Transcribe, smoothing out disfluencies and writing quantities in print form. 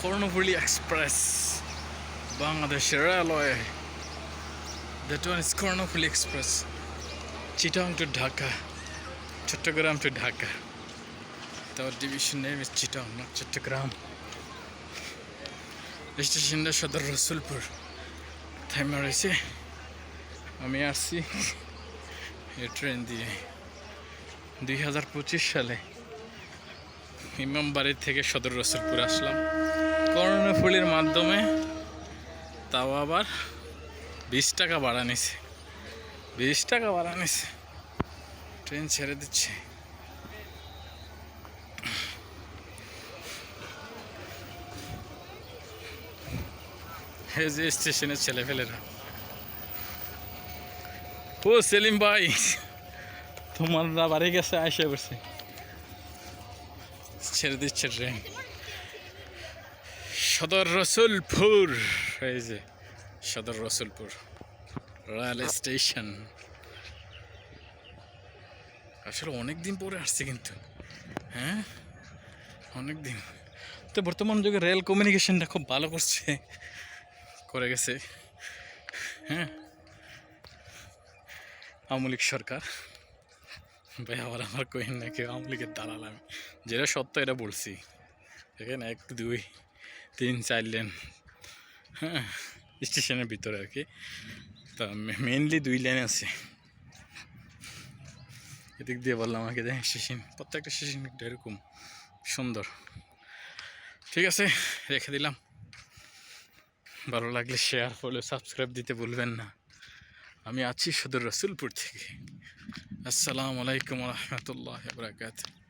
Karnaphuli express বাংলাদেশের railway. That one is Kornofuli Express. Chittagong to Dhaka, Chattogram to Dhaka. Our division name is Chittagong, not Chattogram. Station is Sadar Rasulpur. Time is আমি আসছি এই train দিয়ে 2025 সালে ইমামবাড়ি থেকে সদর রসুলপুর আসলাম কর্ণফুলীর মাধ্যমে। তাও আবার 20 টাকা ভাড়া নিছে, 20 টাকা ভাড়া নিছে। ট্রেন ছেড়ে দিচ্ছে। এই যে স্টেশনের ছেলেফেলেরা। ও সেলিম ভাই, তোমার বাড়ি গেছে, আইসা পড়ছে, ছেড়ে দিচ্ছে ট্রেন। সদর রসুলপুর, এই যে সদর রসুলপুর রেল স্টেশন। আসলে অনেক দিন পরে আসছে কিন্তু, হ্যাঁ অনেক দিন। তো বর্তমান যুগে রেল কমিউনিকেশনটা খুব ভালো করে গেছে, হ্যাঁ আওয়ামী লীগ সরকার। ভাই আবার আমার কইন না কেউ আওয়ামী লীগের দালাল। আমি যেটা সত্য এটা বলছি। দেখেন 1 2 3 4 লেন, হ্যাঁ স্টেশনের ভিতরে আর কি। তা মেইনলি 2 লেন আছে। এদিক দিয়ে বললাম আমাকে দেখেন স্টেশন, প্রত্যেকটা স্টেশন এরকম সুন্দর। ঠিক আছে, রেখে দিলাম। ভালো লাগলে শেয়ার, ফলো, সাবস্ক্রাইব দিতে ভুলবেন না। আমি আছি সদর রসুলপুর থেকে। আসসালামু আলাইকুম ওয়া রাহমাতুল্লাহি ওয়া বারাকাতুহু।